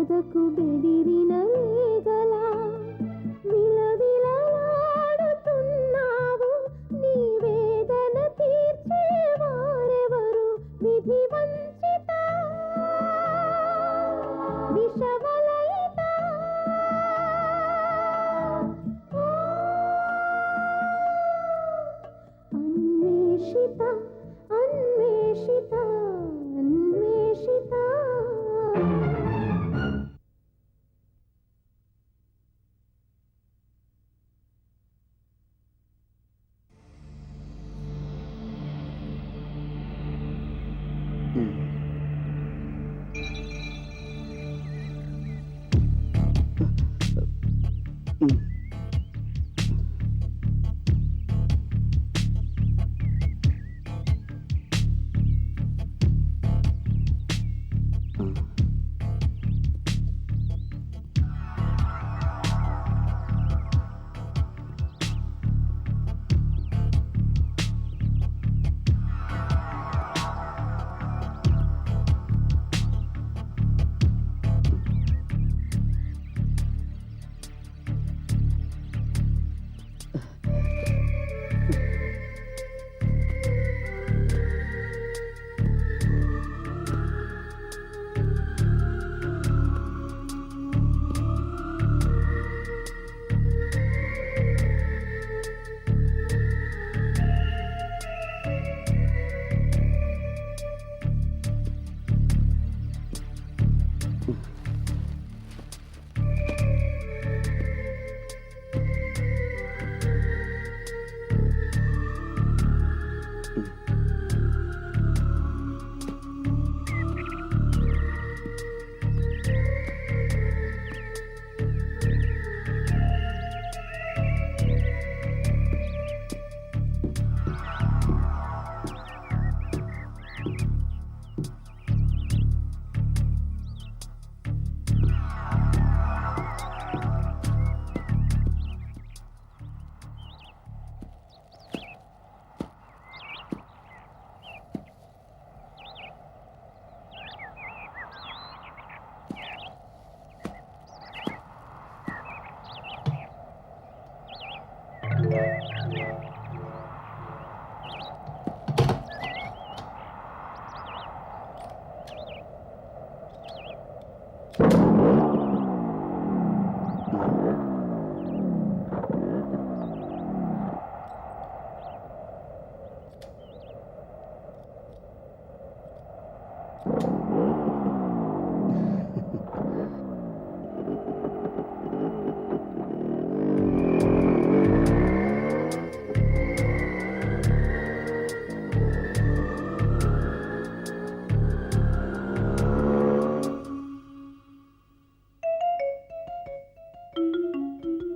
ఎదకు బెదిరిన లేగలా విలవిలలాడుతున్నావు. నీ వేదన తీర్చేవారెవరు? విధి వంచిత విషవలయిత అన్వేషిత అన్వేషిత అన్వేషిత.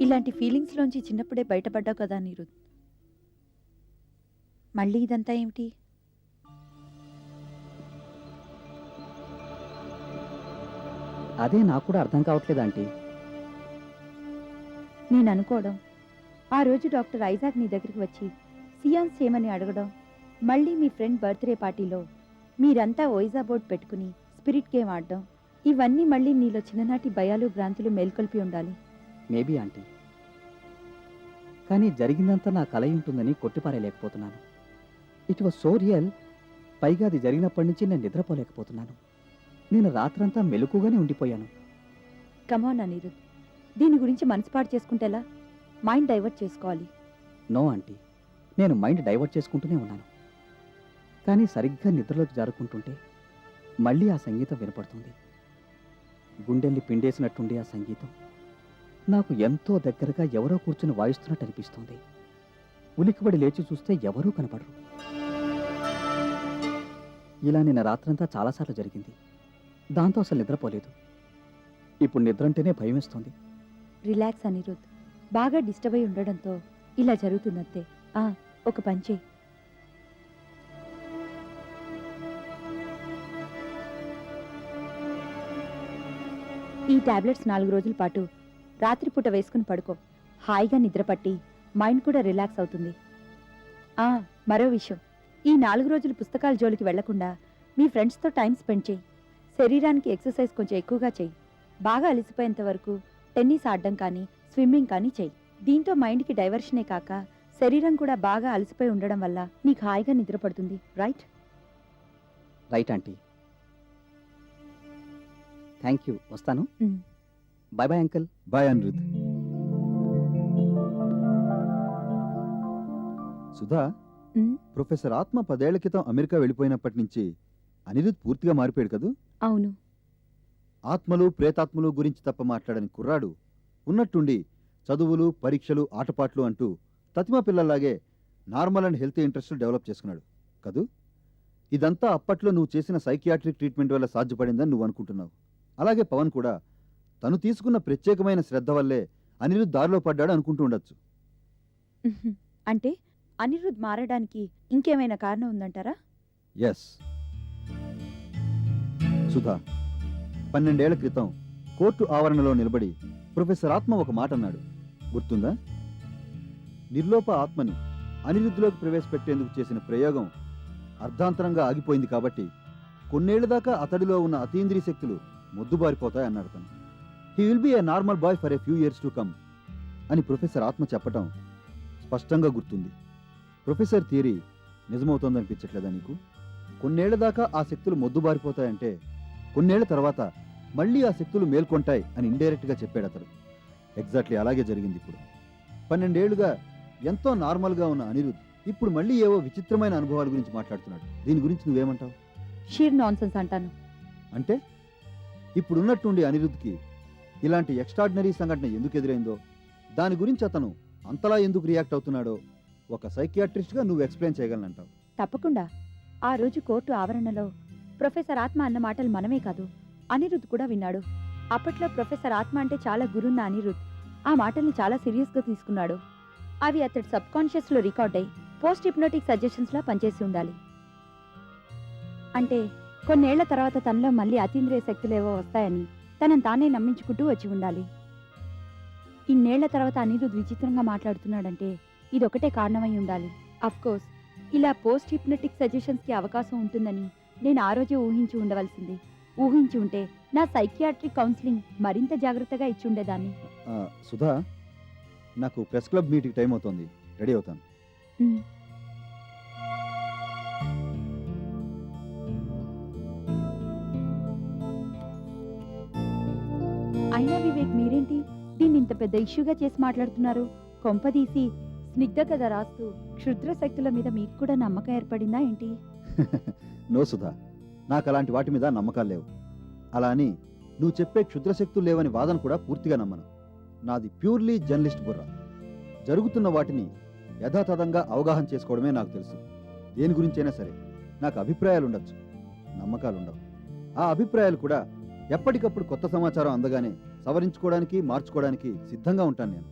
ఇలాంటి ఫీలింగ్స్లోంచి చిన్నప్పుడే బయటపడ్డావు కదా నీరు. మళ్ళీ ఇదంతా ఏమిటి? అదే నాకు కూడా అర్థం కావట్లేదు ఆంటీ. నేను అనుకోవడం, ఆ రోజు డాక్టర్ ఐజాక్ నీ దగ్గరికి వచ్చి సియాన్స్ చేయమని అడగడం, మళ్ళీ మీ ఫ్రెండ్ బర్త్డే పార్టీలో మీరంతా ఓయిజా బోర్డ్ పెట్టుకుని స్పిరిట్ గేమ్ ఆడడం, ఇవన్నీ మళ్ళీ నీలో చిన్ననాటి భయాలు భ్రాంతులు మేల్కొల్పి ఉండాలి. మేబీ ఆంటీ, కానీ జరిగిందంతా నా కలయి ఉంటుందని కొట్టిపారేయలేకపోతున్నాను. It was so real. పైగా అది జరిగినప్పటి నుంచి నేను నిద్రపోలేకపోతున్నాను. నేను రాత్రంతా మెలకుగానే ఉండిపోయాను. కమాన్ అనిరుద్, దీని గురించి మనసుపాటు చేసుకుంటేలా? మైండ్ డైవర్ట్ చేసుకోవాలి. నో ఆంటీ, నేను మైండ్ డైవర్ట్ చేసుకుంటూనే ఉన్నాను. కానీ సరిగ్గా నిద్రలోకి జారుకుంటుంటే మళ్ళీ ఆ సంగీతం వినపడుతుంది. గుండెల్ని పిండేసినట్టుండే ఆ సంగీతం నాకు ఎంతో దగ్గరగా ఎవరో కూర్చుని వాయిస్తున్నట్టు అనిపిస్తోంది. ఉలిక్కిపడి లేచి చూస్తే ఎవరూ కనపడరు. ఇలా నిన్న రాత్రంతా చాలాసార్లు జరిగింది. దాంతో అసలు నిద్రపోలేదు. ఇప్పుడు నిద్రంటేనే భయం వేస్తోంది. రిలాక్స్ అనిరుద్, బాగా డిస్టర్బ్ అయి ఉండడంతో ఇలా జరుగుతుందంతే. ఒక పని చేయి. ఈ టాబ్లెట్స్ 4 రోజుల పాటు రాత్రిపూట వేసుకుని పడుకో. హాయిగా నిద్రపట్టి మైండ్ కూడా రిలాక్స్ అవుతుంది. మరో విషయం, ఈ 4 రోజులు పుస్తకాల జోలికి వెళ్లకుండా మీ ఫ్రెండ్స్తో టైం స్పెండ్ చేయి. శరీరానికి ఎక్సర్సైజ్ కొంచెం ఎక్కువగా చేయి. బాగా అలసిపోయేంత వరకు టెన్నిస్ ఆడడం కానీ స్విమ్మింగ్ కానీ చెయ్యి. దీంతో మైండ్కి డైవర్షనే కాక శరీరం కూడా బాగా అలసిపోయి ఉండడం వల్ల నీకు హాయిగా నిద్రపడుతుంది. Right? Right aunty. Thank you. వస్తాను. Bye bye uncle. Bye Anirudh. Sudha, professor Atma 10 ఏళ్ల క్రితం అమెరికా వెళ్ళిపోయినప్పటి నుంచి అనిరుద్ పూర్తిగా మారిపోయాడు కదూ? అవును. ఆత్మలు ప్రేతాత్మలు గురించి తప్ప మాట్లాడని కుర్రాడు ఉన్నట్టుండి చదువులు పరీక్షలు ఆటపాట్లు అంటూ తతిమా పిల్లల్లాగే normal and healthy interest develop చేసుకున్నాడు కదూ? ఇదంతా అప్పట్లో నువ్వు చేసిన సైకియాట్రిక్ ట్రీట్మెంట్ వల్ల సాధ్యపడిందని నువ్వు అనుకుంటున్నావు. అలాగే పవన్ కూడా తను తీసుకున్న ప్రత్యేకమైన శ్రద్ధ వల్లే అనిరుద్ దారిలో పడ్డాడు అనుకుంటూ ఉండొచ్చు. అంటే అనిరుద్ మారడానికి ఇంకేమైనా కారణం ఉందంటారా? ఎస్ సుధా, 12 ఏళ్ల క్రితం కోర్టు ఆవరణలో నిలబడి ప్రొఫెసర్ ఆత్మ ఒక మాట అన్నాడు, గుర్తుందా? నిర్లోప ఆత్మని అనిరుద్ధిలోకి ప్రవేశపెట్టేందుకు చేసిన ప్రయోగం అర్ధాంతరంగా ఆగిపోయింది కాబట్టి కొన్నేళ్ల దాకా అతడిలో ఉన్న అతీంద్రియ శక్తులు మొద్దుబారిపోతాయి అన్నాడు తను. He will be A normal boy for a few years to come అని ప్రొఫెసర్ ఆత్మ చెప్పటం స్పష్టంగా గుర్తుంది. ప్రొఫెసర్ థియరీ నిజమవుతోందనిపించట్లేదా నీకు? కొన్నేళ్ల దాకా ఆ శక్తులు మొద్దుబారిపోతాయంటే కొన్నేళ్ల తర్వాత మళ్ళీ ఆ శక్తులు మేల్కొంటాయి అని ఇండైరెక్ట్గా చెప్పాడు అతడు. ఎగ్జాక్ట్లీ అలాగే జరిగింది. ఇప్పుడు 12 ఏళ్లుగా ఎంతో నార్మల్గా ఉన్న అనిరుద్ ఇప్పుడు మళ్ళీ ఏవో విచిత్రమైన అనుభవాల గురించి మాట్లాడుతున్నాడు. దీని గురించి నువ్వేమంటావు? షీర్ నాన్సెన్స్ అంటాను. అంటే ఇప్పుడున్నట్టుండి అనిరుద్ధ్కి ఇలాంటి ఎక్స్ట్రాడినరీ సంఘటన ఎందుకు ఎదురైందో, దాని గురించి అతను అంతలా ఎందుకు రియాక్ట్ అవుతున్నాడో ఒక సైకియాట్రిస్ట్గా నువ్వు ఎక్స్ప్లెయిన్ చేయగలనంటావు? తప్పకుండా. ఆ రోజు కోర్టు ఆవరణలో ప్రొఫెసర్ ఆత్మ అన్న మాటలు మనమే కాదు, అనిరుద్ కూడా విన్నాడు. అప్పట్లో ప్రొఫెసర్ ఆత్మ అంటే చాలా గురున్న అనిరుద్ ఆ మాటల్ని చాలా సీరియస్గా తీసుకున్నాడు. అవి అతడి సబ్ కాన్షియస్లో రికార్డ్ అయ్యి పోస్ట్ హిప్నోటిక్ సజెషన్స్లా పనిచేసి ఉండాలి. అంటే కొన్నేళ్ల తర్వాత తనలో మళ్ళీ అతీంద్రియ శక్తులేవో వస్తాయని తనను తానే నమ్మించుకుంటూ వచ్చి ఉండాలి. ఇన్నేళ్ల తర్వాత అనిరుద్ విచిత్రంగా మాట్లాడుతున్నాడంటే ఇదొకటే కారణమై ఉండాలి. అఫ్కోర్స్ ఇలా పోస్ట్ హిప్నోటిక్ సజెషన్స్కి అవకాశం ఉంటుందని నేను ఆ రోజే ఊహించి ఉండవలసింది. ఊహించి ఉంటే నా సైకియాట్రిక్ కౌన్సిలింగ్ మరింత జాగ్రత్తగా ఇచ్చి ఉండేదాన్ని. సుధా, నాకు ప్రెస్ క్లబ్ మీటింగ్ టైం అవుతుంది, రెడీ అవుతాను. అయినా వివేక్, మీరేంటి దీన్ని ఇంత పెద్ద ఇష్యూగా చేసి మాట్లాడుతున్నారు? కొంపదీసి స్నిగ్ధ కథ రాస్తూ క్షుద్ర శక్తుల మీద మీకు కూడా నమ్మకం ఏర్పడిందా ఏంటి? నో సుధా, నాకు అలాంటి వాటి మీద నమ్మకాలు లేవు. అలా అని నువ్వు చెప్పే క్షుద్రశక్తులు లేవని వాదన కూడా పూర్తిగా నమ్మను. నాది ప్యూర్లీ జర్నలిస్ట్ బుర్ర. జరుగుతున్న వాటిని యథాతథంగా అవగాహన చేసుకోవడమే నాకు తెలుసు. దేని గురించైనా సరే నాకు అభిప్రాయాలు ఉండొచ్చు, నమ్మకాలు ఉండవు. ఆ అభిప్రాయాలు కూడా ఎప్పటికప్పుడు కొత్త సమాచారం అందగానే సవరించుకోవడానికి మార్చుకోవడానికి సిద్ధంగా ఉంటాను నేను.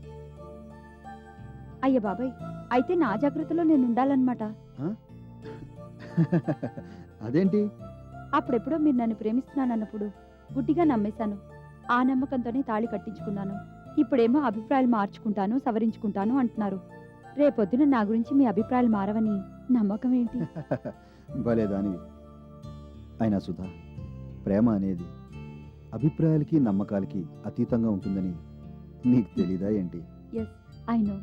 అయ్య బాబాయ్, అయితే నా జాగ్రత్తలో నేను ఉండాలన్నమాట. అదేంటి? అప్పుడెప్పుడో మీరు నన్ను ప్రేమిస్తున్నానన్నప్పుడు గుడ్డిగా నమ్మేశాను. ఆ నమ్మకంతోనే తాళి కట్టించుకున్నాను. ఇప్పుడేమో అభిప్రాయాలు మార్చుకుంటాను, సవరించుకుంటాను అంటున్నారు. రేపొద్దున నా గురించి మీ అభిప్రాయాలు మారవని నమ్మకం ఏంటి? భలే దానివి. అయినా సుధా, ప్రేమ అనేది అభిప్రాయాలకి నమ్మకాలకి అతీతంగా ఉంటుందని నీకు తెలీదా ఏంటి? Yes, I know.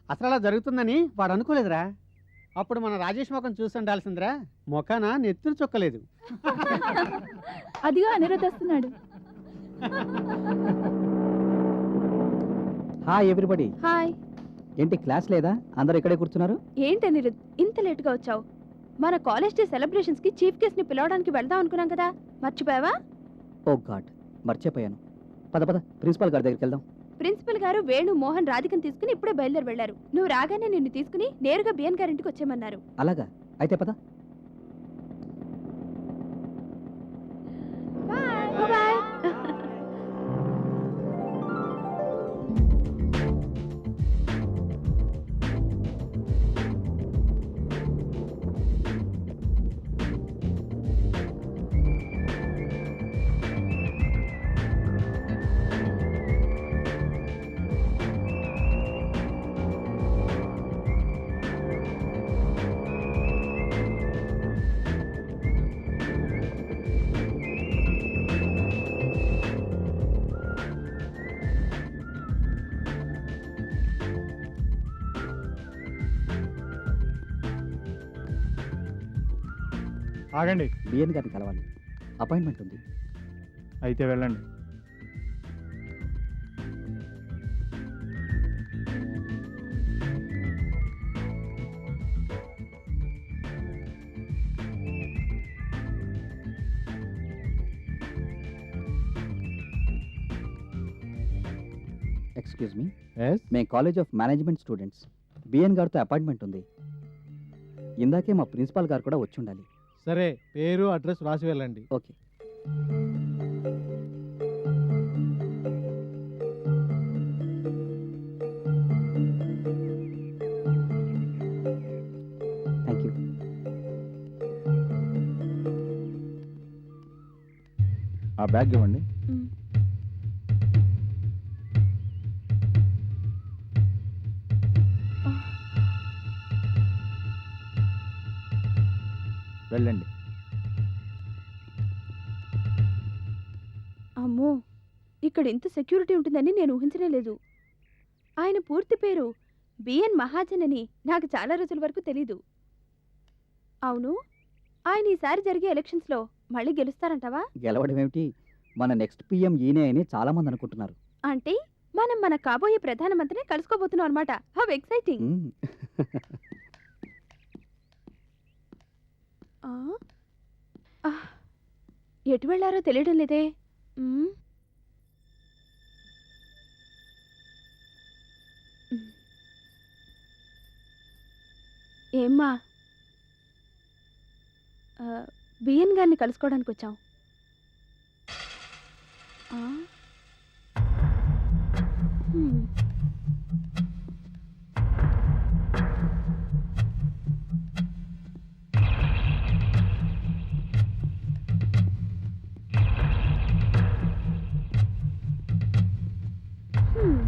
అసలు అలా జరుగుతుందని వాడు అనుకోలేదురా. అప్పుడు మన రాజేష్ ముఖం చూసి ఉండాల్సిందిరా, ముఖాన నెత్తురు చొక్కలేదు. అదిగో అనిరుద్ వస్తున్నాడు. Hi everybody. హాయ్. ఏంటి క్లాస్ లేదా? అందరూ ఇక్కడే కూర్చున్నారు. ఏంటి అనిరుద్ ఇంత లేట్గా వచ్చావు? మన కాలేజ్ డే సెలబ్రేషన్స్ కి చీఫ్ గెస్ట్ ని పిలవడానికి వెళ్దాం అనుకున్నాం కదా, మర్చిపోయావా? ఓ గాడ్, మర్చిపోయాను. పద పద ప్రిన్సిపాల్ గారి దగ్గరికి వెళ్దాం. ప్రిన్సిపల్ గారు వేణు మోహన్ రాధికను తీసుకుని ఇప్పుడే బయలుదేరి వెళ్లారు. నువ్వు రాగానే నిన్ను తీసుకుని నేరుగా బిఎన్ గారింటికి వచ్చేయమన్నారు. అలాగా? అయితే పద. బాయ్. ఆగండి. బిఎన్ గారిని కలవాలి, అపాయింట్మెంట్ ఉంది. అయితే వెళ్ళండి. Excuse me, yes. మేము college of management students. BN గారితో అపాయింట్మెంట్ ఉంది. ఇందాకే మా ప్రిన్సిపాల్ గారు కూడా వచ్చి ఉండాలి. సరే, పేరు అడ్రస్ రాసి వెళ్ళండి. ఓకే. Thank you. ఆ బ్యాగ్ ఇవ్వండి. వెళ్ళండి. అమ్మో, ఇక్కడ ఇంత సెక్యూరిటీ ఉంటుందని నేను ఊహించనే లేదు. ఆయన పూర్తి పేరు బిఎన్ మహాజన్ అని నాకు చాలా రోజుల వరకు తెలీదు. అవును, ఆయన ఈసారి జరిగే ఎలక్షన్స్లో మళ్ళీ గెలుస్తారంటావా? గెలవడం ఏమిటి, మన నెక్స్ట్ పిఎం ఈయనే అని చాలా మంది అనుకుంటున్నారు. అంటే మనం మన కాబోయే ప్రధానమంత్రిని కలుసుకోబోతున్నాం అనమాట. How exciting. మ్మ్. ఎటు వెళ్ళారో తెలియడం లేదే. మ్మ్. ఏమ్మా, బిఎన్ గారిని కలుసుకోవడానికి వచ్చాం. ఆ? హ్మ్. హ్మ్.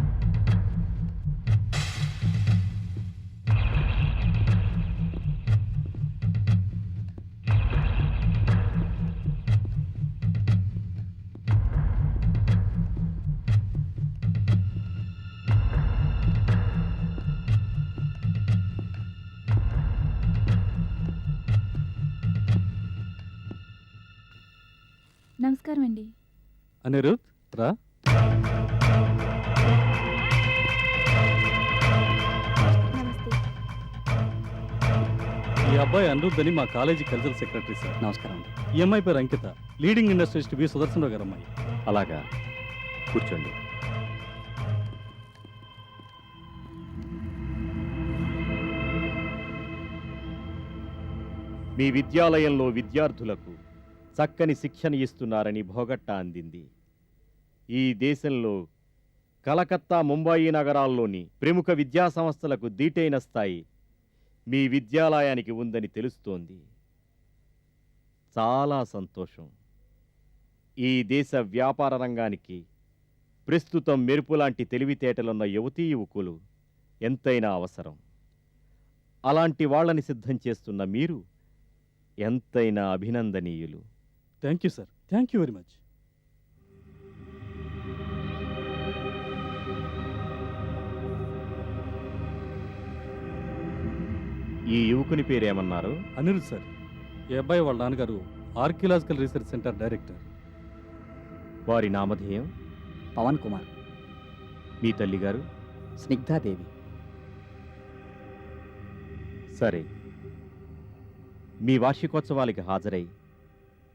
నమస్కారం అండి. అనిరుద్ రా. నమస్తే. ఈ అబ్బాయి అనిరుద్ అని మా కాలేజీ కల్చరల్ సెక్రటరీ సార్. నమస్కారం అండి. ఈ అమ్మాయి పేరు అంకిత, లీడింగ్ ఇండస్ట్రియలిస్ట్ వి సుదర్శనరావు గారు అమ్మాయి. అలాగా, కూర్చోండి. మీ విద్యాలయంలో విద్యార్థులకు చక్కని శిక్షణ ఇస్తున్నారని భోగట్టా అందింది. ఈ దేశంలో కలకత్తా, ముంబాయి నగరాల్లోని ప్రముఖ విద్యా సంస్థలకు దీటైన స్థాయి మీ విద్యాలయానికి ఉందని తెలుస్తోంది. చాలా సంతోషం. ఈ దేశ వ్యాపార రంగానికి ప్రస్తుతం మెరుపులాంటి తెలివితేటలున్న యువతీ యువకులు ఎంతైనా అవసరం. అలాంటి వాళ్ళని సిద్ధం చేస్తున్న మీరు ఎంతైనా అభినందనీయులు. Thank you sir, thank you very much. ఈ యువకుని పేరేమన్నారు? అనిరుద్ సార్. ఈ అబ్బాయి వాళ్ళ నాన్నగారు ఆర్కియలాజికల్ రీసెర్చ్ సెంటర్ డైరెక్టర్. వారి నామధేయం? పవన్ కుమార్. మీ తల్లిగారు? స్నిగ్ధాదేవి. సరే, మీ వార్షికోత్సవాలకి హాజరై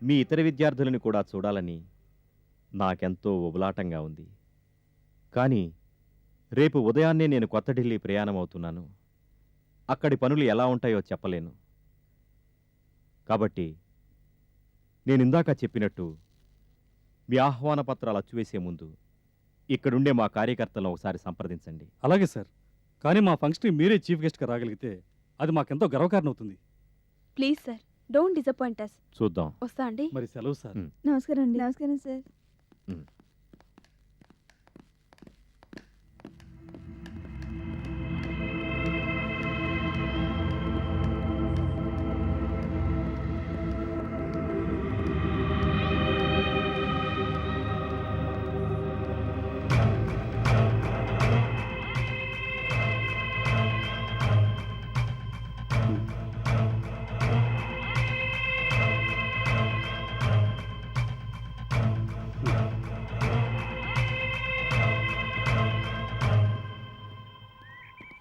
మీ ఇతర విద్యార్థులను కూడా చూడాలని నాకెంతో ఉబలాటంగా ఉంది. కానీ రేపు ఉదయాన్నే నేను కొత్త ఢిల్లీ ప్రయాణమవుతున్నాను. అక్కడి పనులు ఎలా ఉంటాయో చెప్పలేను. కాబట్టి నేనిందాక చెప్పినట్టు మీ ఆహ్వాన పత్రాలు అచ్చువేసే ముందు ఇక్కడుండే మా కార్యకర్తలను ఒకసారి సంప్రదించండి. అలాగే సార్, కానీ మా ఫంక్షన్కి మీరే చీఫ్ గెస్ట్గా రాగలిగితే అది మాకెంతో గర్వకారణం అవుతుంది. Please sir, don't disappoint us. చూద్దాం. వస్తా అండి. మరి సెలవు సార్. నమస్కారం అండి. నమస్కారం సార్.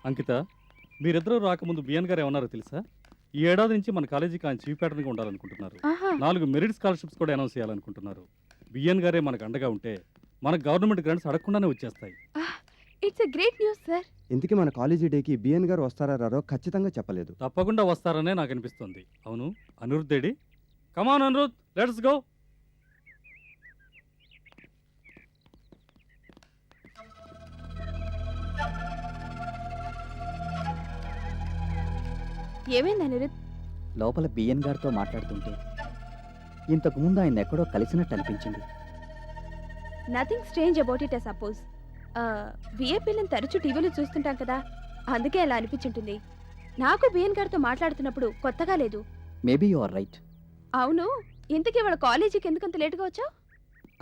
అంకిత, మీరిద్దరూ రాకముందు బిఎన్ గారు ఏమన్నారో తెలుసా? ఈ ఏడాది నుంచి మన కాలేజీకి ఆయన చీఫ్ ప్యాటర్న్గా ఉండాలనుకుంటున్నారు. ఆహా 4 మెరిట్ స్కాలర్షిప్స్ కూడా అనౌన్స్ చేయాలనుకుంటున్నారు. బిఎన్ గారే మనకు అండగా ఉంటే మన గవర్నమెంట్ గ్రాంట్స్ అడగకుండానే వచ్చేస్తాయి. It's a great news sir. ఇంతకీ మన కాలేజీ డేకి బిఎన్ గారు వస్తారా రారో ఖచ్చితంగా చెప్పలేదు. తప్పకుండా వస్తారనే నాకు అనిపిస్తుంది. అవును, Anirudh AD? Come on Anirudh, let's go. ఏమైంది అనిరుద్? లోపల బిఎన్ గారితో మాట్లాడుతుంటే ఇంతకుముందు ఆయన ఎక్కడో కలిసినట్టు అనిపించింది. Nothing strange about it suppose. విఏపీలను తరచూ టీవీలో చూస్తుంటాం కదా, అందుకే అలా అనిపించుంటుంది. నాకు బిఎన్ గారితో మాట్లాడుతున్నప్పుడు కొత్తగా లేదు. Maybe you are right. అవును, ఇంతకీ వాళ్ళ కాలేజీకి ఎందుకంత లేటుగా వచ్చావు?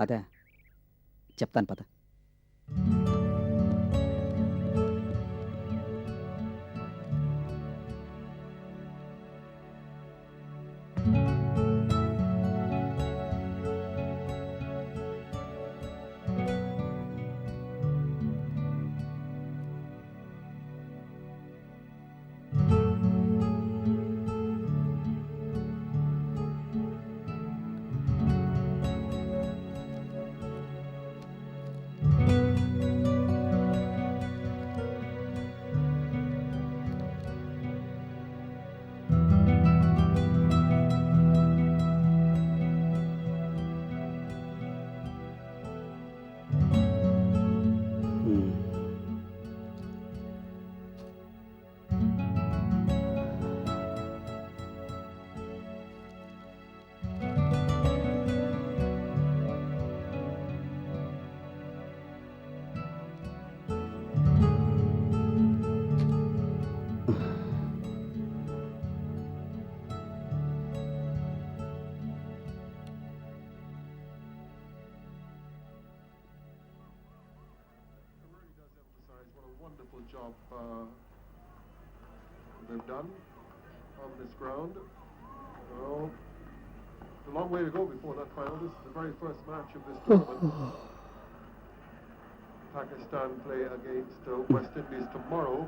అదే చెప్తాను పద. Wonderful job they've done on this ground. Well, it's a long way to go before that final. This is the very first match of this tournament. Pakistan play against West Indies tomorrow.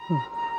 Oh.